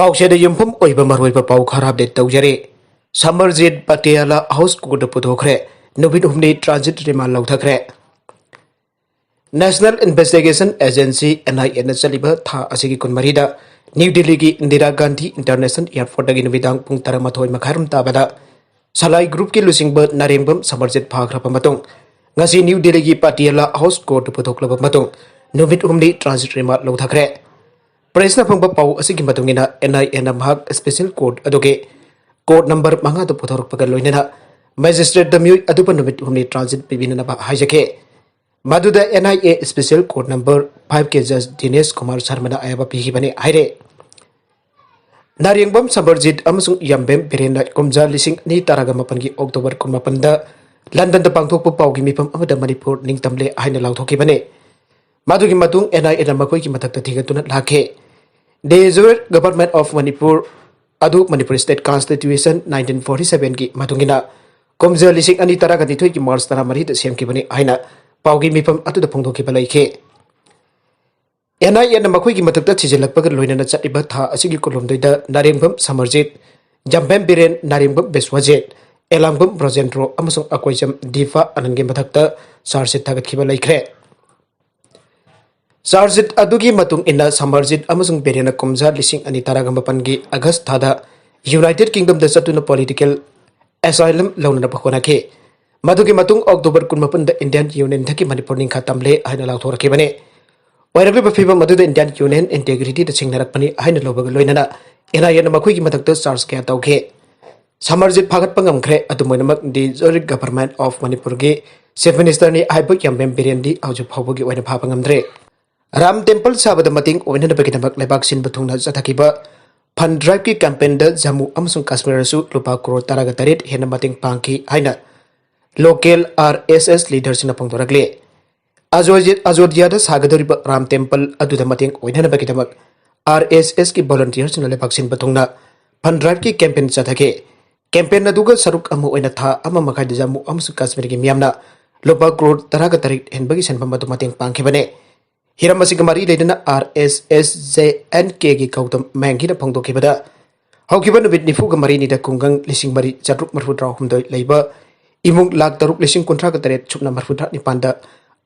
पाउसेद युमफम ओइबा मरोइबा पाउ खरा अपडेट तौजरे समरजीत पटियाला हाउस कोर्ट पुथोखरे नुबित हुमनी ट्रांजिट रिमांड लौथखरे नेशनल इन्वेस्टिगेशन एजेंसी NIA न चलिबा था असिगी कुनमरीदा न्यू दिल्ली की इंदिरा गांधी इंटरनेशनल एयरपोर्ट की नुबिदांग पुंग तरमाथोय मखारुम ताबदा सलाई ग्रुप की लुसिंग नरेंबम समरजीत फाख्रब मतुंग ngasi न्यू दिल्ली की पटियाला हाउस कोर्ट पुथोखलब मतुंग नुबित हुमनी ट्रांजिट रिमांड लौथखरे प्रेसना फंगबा पाउ असिगी मतुंगिना NIA न महक स्पेशल कोर्ट अदोगे कोर्ट नंबर 5 तो पुथोरकपगा लोइनेना मैजिस्ट्रेट दम्यु अदुपा नुबित हुमनी ट्रांजिट पिबिनना हाइजके मधुदा NIA स्पेशल कोर्ट नंबर 5 के जज दिनेश कुमार शर्मा आयबा पिहिबने हाइरे नारियंगबम समरजीत अमसुंग यम्बेम बिरेन कुमजा लिसिंग नि तारागा मपन की अक्टोबर 19 दा लंदन द पांगथोकपा पाउगी मिफम अमदा मणिपुर निंगतमले हाइना लाउथोकिबने मधुगी मतुंग NIA न मकोई की मथक्ता थिगतुना लाखे The Government of Manipur Adu Manipur State Constitution 1947 की मतुंगिना कुमजा लिसिंग अनि तरागा निथोई की मार्च तरा मरी द सेम की बने हाइना पाउगी मिफम अतुद फोंदोखिबा लैखे NIA न मखोई की मथक्ता थिजिलकपगा लोइनना चटिबा था असिगी कोलमदैदा नारेंगबम समरजीत जम्बेम बिरेन नारेंगबम बेस्वाजेट एलांगबम ब्रजेंद्रो अमसुंग अकोइजम दीफा अनंगे मथक्ता चार्जशीट थागतखिबा लैख्रे चार्जशीट अदुगी मतुंग इन्ना समरजीत अमसुंग बिरेन कुमजा लिसिंग अनि तरागा मपन की अगस्त थादा यूनाइटेड किंगडम द चतुना पॉलिटिकल एसाइलम लौनना पखोनाखे मधुगी मतुंग अक्टोबर 19 द इंडियन यूनियन थकी मणिपुर निंखा तमले हाइना लाउथोरखेबने वैरगलिबा फिबम मधुद इंडियन यूनियन इंटेग्रिटी द सिंगनरकपनि हाइना लौबगा लोइनना NIA न मखोई की मथक्ता चार्ज क्या तौखे समरजीत फागतपा ngamkhre अदुमोइनमक दि जोरिक गवर्नमेंट ऑफ मणिपुर की चीफ मिनिस्टर नि हाइबक यम्बेम बिरेन दि आउजु फावबगी ओइना फाबा ngamdre राम टेम्पल साबद मतिंग ओइननबगिदमक लेबाक सिन बथुंगना जथाकिबा फंड ड्राइव की कैंपेन द जम्मू अमसुंग कश्मीर सु रुपा करोड़ तरागा तरेट हेन मतिंग पांकी हाइना लोकल RSS लीडर्स न फोंदोरगले अयोध्या द सागदोरिबा राम टेम्पल अदुदा मतिंग ओइननबगिदमक RSS की वॉलंटियर्स न लेबाक सिन बथुंगना फंड ड्राइव की कैंपेन जथाके कैंपेन अदुगा सरुक अमु ओइना था अमा मखाइ द जम्मू अमसुंग कश्मीर की मियामना रुपा करोड़ तरागा तरेट हेनबगी सेनफम मदु मतिंग पांखिबने हिरम मरी लेना RSSJNK की कौतम मैंगी फोंदोखिबदा हौखिबा नुबित निफुगा मरी निदा कुंगंग लिसिंग मरी चट्रुक मरफुद्रा हुमदोय लैबा इमुंग लाख तरुक लिसिंग कुंट्रा का तरेट सुपना मरफुद्रा निपांदा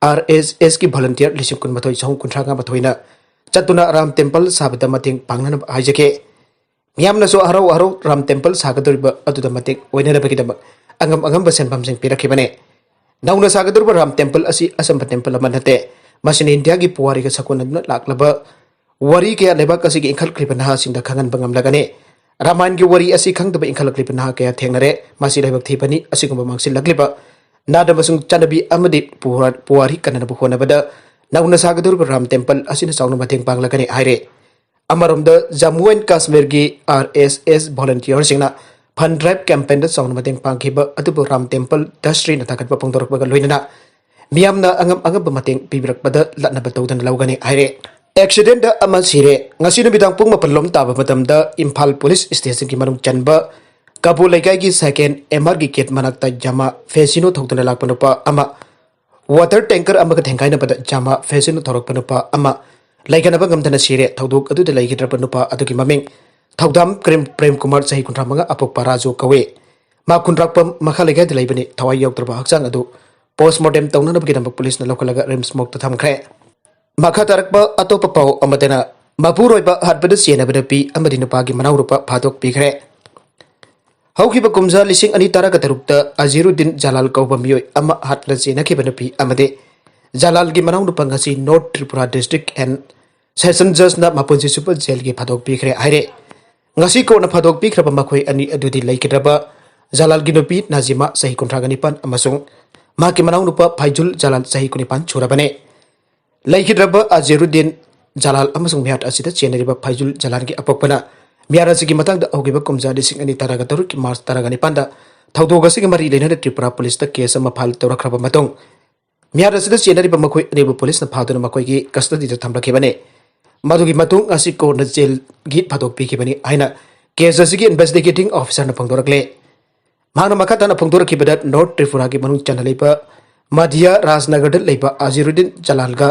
RSS की वॉलंटियर लिसिंग कुन मथोय सहु कुंट्रा गा मथोयना चतुना राम टेम्पल साबदा मतिंग पांगना हाइजके मियामनसो हरौ राम टेम्पल सागदोरिबा अदुदा मतिंग ओइनरबगिदमक अंगम सेनफमसिंग पिरखिबने नौना सागदोरिबा राम टेम्पल असि असंब टेम्पल अमनते मसिन इंडिया की पुवारी का सकोन लाक्लब वरी के लेबाक की इंखलक्लिब नहासिंग खंगन बंगमलगने रामायण की वरी असि खंगदब इंखलक्लिब नहा कया थेंगनरे मसि लेबाक थीपनी असिगुम मांगसिलक्लिब नादमसुंग चनबी अमदि पुवारी कननब होनबदा नौना सागदुर्ग राम टेम्पल असिन चाउन मथेंग पांगलगने हाइरे अमरमद जम्मू एंड कश्मीर की RSS वॉलंटियर सिंगना फंड ड्राइव कैंपेन द चाउन मथेंग पांगखिब अदुबु राम टेम्पल दस्ट्री नथाकत पोंदोरकबगा लोइनना मियामना अंगम मतेंग पिबिरकपदा लटनब तौदन लौगने हाइरे एक्सीडेंट अमा सिरे ngasi nubidaang pung mapalom taba matamda Imphal Police Station की मनुंग चनबा काबू लेकाई की सेकेंड MR की गेट मनकता जमा फेसिनो थौदना लाकपनुपा अमा वाटर टैंकर अमा थेंगाइनबदा जमा फेसिनो थौरकपनुपा अमा लाइगनबा ngमदना सिरे थौदुक अदुदा लाइगिद्रपनुपा अदुगी ममिंग थौदाम प्रेम कुमार सही कुंट्रामंगा अपोकपा राजो कवे मा कुंट्राकपम मखा लेकाई दलाइबने थवाई यौत्रबा हक्चांग अदु पोस्टमार्टम तौननबगिदमक पुलिस न लोकलगा रिम्स मोक थमख्रे मखा तरकबा अतोप पाउ अमदना मपुरोइबा हटबद सेनबद पी अमदि नुपागी मनाउरुपा फादोक पिखरे हौखिबा कुमजा लिसिंग अनि तरागा तरुकता अजीरुद्दीन जलाल कौबा मियोय अमा हटला सेनखिबन पी अमदे जलाल की मनाउरुपा ngasi north Tripura district and session जज ना मपुंसी सुपर जेल की फादोक पिखरे हाइरे ngasi कोना फादोक पिखरबा मखोय अनि अदुदि लैकिद्रबा जलाल की नुपी नाजिमा सही कुंट्रागनिपान अमसुंग माकी मनाउनुपा फाइजुल जलाल सही कुनिपान छुरबने लैखिद्रबा अजीरुद्दीन जलाल अमसुंग मियाट असिदा चेनरिबा फाइजुल जलाल की अपकपना मियारासी की मतंग द औगिबा कुमजा लिसिंग अनि तरागा तरुक की मार्च तरागा निपांदा थौदोगसी की मरी लेना त्रिपुरा पुलिस द केस अमा फाइल तौरखरबा मतोंग मियारासीदा चेनरिबा मखोय अनेबु पुलिस न फादुना मखोय की कस्टडी द थमलखिबने मधुगी मतुंग असि कोर्ट जेल गी फादोक पिखिबनी आइना केस असि की इन्वेस्टिगेटिंग ऑफिसर न फोंदोरकले माना मखाताना फोंदोरखिबदा नॉर्थ त्रिपुरा की मनुंग चनलेबा मध्य राजनगर लेबा अजीरुद्दीन जलाल गा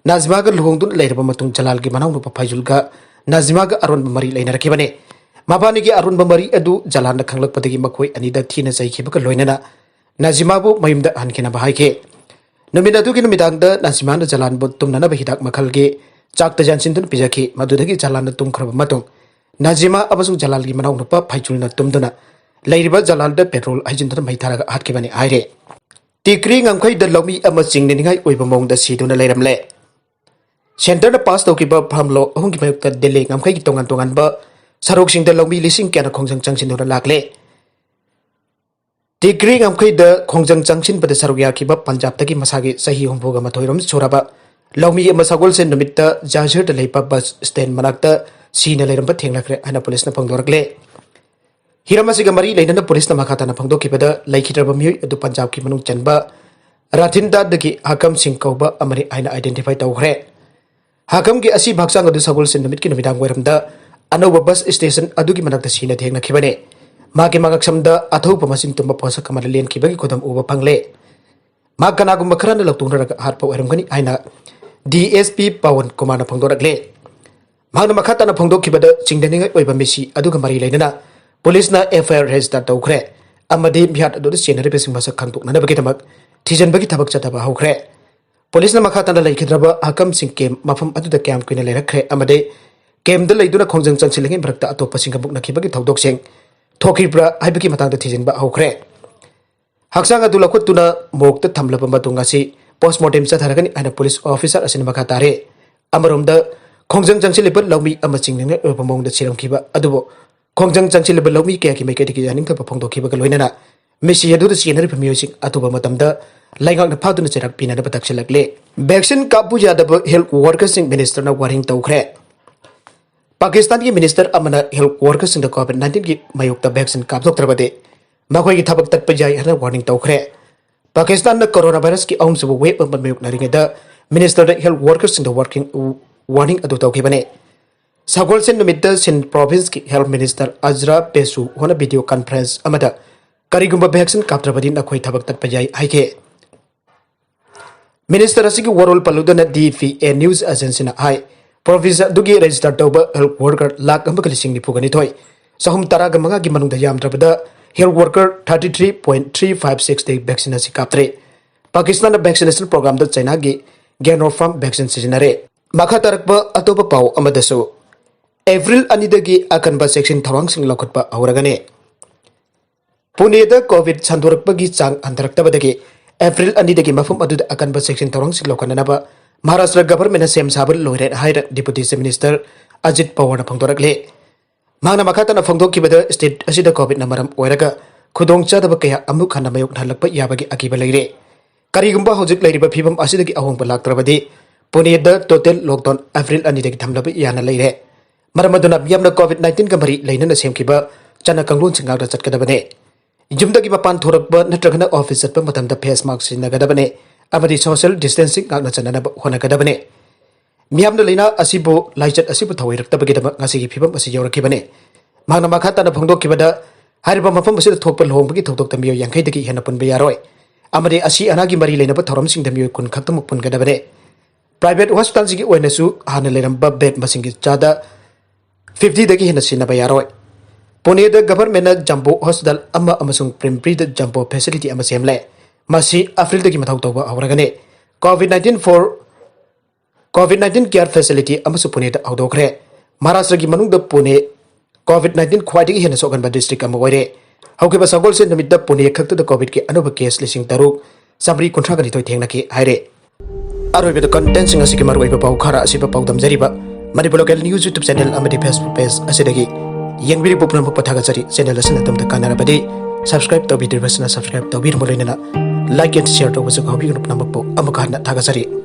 नाजमा गा लुहोंगदुन लेरबा मतुंग जलाल की मनाउनुपा फाइजुल गा Nazima ga aron mari lainara kibane mabani gi arun mari adu jalan khanglak padagi makoi anida thina chai khibaka loinana Nazima bu mayumda hankena bahai ke numida du gi numidang da Nazima na jalan bu tumnana ba hidak makhal ge chak ta jansin dun pijaki madudagi jalan tum khraba matung Nazima abasung jalal gi manau nupa phaichulna tumduna lairiba jalal da petrol hajin da mai tharaga hat kibani aire tikri ngamkhai da lomi ama chingni ningai oiba mong da siduna leiramle Center na pass to kiba phamlo hong ki mayuk ta dele ngamkhai gi tongan tongan ba sarok sing da lomi lising kya na khongjang changsin da lakle tikri ngamkhai da khongjang changsin ba da sarok ya kiba Punjab ta gi masagi sahi hongbo ga mathoirom choraba lomi ama sagol sen numit ta jajher da leipa bus stand manakta sina leiram ba thenglakre ana police na phangdorakle Hiramasi gamari lainana police na makata na phangdo kibada laikhitraba mioi adu Punjab ki manung chanba Rathinda dagi hakam sing kauba amari aina identify tawkhre hakam ki asi bhaksang adu sagol sen numit ki numidang weramda anoba bus station adu ki manakta sina thengna khibane magi magak samda athopa masin tumba posa kamala len khibagi kodam uba phangle magana gum makhara na loktung raga harpa weramgani aina DSP Pawan Kumar na phangdorakle magna makata na phangdo kibada chingdaninga oiba mesi adu gamari lainana Police na FIR register tawkhre amadi bihat adu senari besing basa khangtuk na bagi tamak thijan bagi tabak chataba hawkhre Police na makha tan laikhidraba hakam sing kem mafam adu da camp kuina lerakre amade kem da leiduna khongjang changsilengi brakta atopa sing buk nakhi bagi tawdok sing thokibra haibaki matang da thijan ba hawkhre haksang adu lakut tuna mok ta thamlaba matunga si postmortem cha tharagani ana police officer asin makha tare amarom da khongjang changsileba lawmi amaching ne obamong da chiram khiba adubo Khongjang changsileba lawmi kaya ki mai kati ki janing thapa phongdo khiba ka loinana mesi adu da sinari phamiyosing atuba matamda laingak na phaduna cherak pina da batak selakle vaccine kapu jadaba health workers sing minister na waring tawkhre Pakistan ki minister amana health workers sing da COVID-19 ki mayok ta vaccine kap doktrabade makhoi ki thabak tat pajai hana warning tawkhre Pakistan na coronavirus ki ahum sabu wave amban mayok naringa da minister da health workers sing da working warning adu tawkhibane Sagol sen numita sen province ki health minister Azra Pesu hona video conference amada karigumba vaccine kaptrabadi na khoi thabak tat pajai haike Minister asigi warol paludana DVA news agency na hai province dugi register tawba health worker lak amba kalising ni phugani thoi sahum taraga manga gi manung da yam trabada health worker 33.356 day vaccine asi kaptre Pakistan vaccination program da China gi Sinopharm vaccine sijinare makha tarakba atopa pau amadasu April anidagi akan ba section tharang sing lokotpa auragane Pune da COVID sandorakpagi chang antaraktabadagi April anidagi mafum adu akan ba section tharang sing lokana ba Maharashtra government sem sabal loire haira deputy minister Ajit Pawar na phangdorakle Magna makata na phangdok kibada state asida COVID na maram oiraga khudong chadaba kaya amuk khana mayok dhalakpa yabagi akiba leire karigumba hojik leiriba phibam asidagi ahong balaktrabadi Pune da total lockdown April anidagi thamlaba yana leire Maramaduna biyamna COVID-19 ka mari lainana semkiba chana kanglun singak da chatkadabane jumdagi mapan thorakba natragana office atpa matamda face mask sinagadabane amadi social distancing ngakna chanana honagadabane miyamna leina asibu laichat asibu thawairaktabagi dama ngasigi phibam asi yaurakibane magna makhata na phongdokibada hariba mafam asida thokpa lhongbagi thokdok tamiyo yankai dagi hena punba yaroi amadi asi anagi mari lainaba thoram sing damiyo kun khaktamuk pungadabane private hospital sigi oinasu hana leiramba bed masingi chada 50 dagi hena sinaba yaroi Pune da government jumbo hospital amma amasung primary da jumbo facility ama semle masi April dagi mathau tawba auragane COVID-19 care facility amasu Pune da audokre Maharashtra gi manung da Pune COVID-19 khwaidagi hena sogan ba district ama oire hauke ba sagol sen namit da Pune khakta da COVID ke anoba case lising taruk samri kontra gani toy thengna ki haire aroi be da content sing asiki marwai ba pau khara asiba pau dam jari ba Manipur local news YouTube channel amadi Facebook page asidagi yengbiri popna pathaga jari channel asina tamda kanarabadi subscribe to bidir basna subscribe to bir molena like and share to wasu hobi grup nampo amaka na thaga jari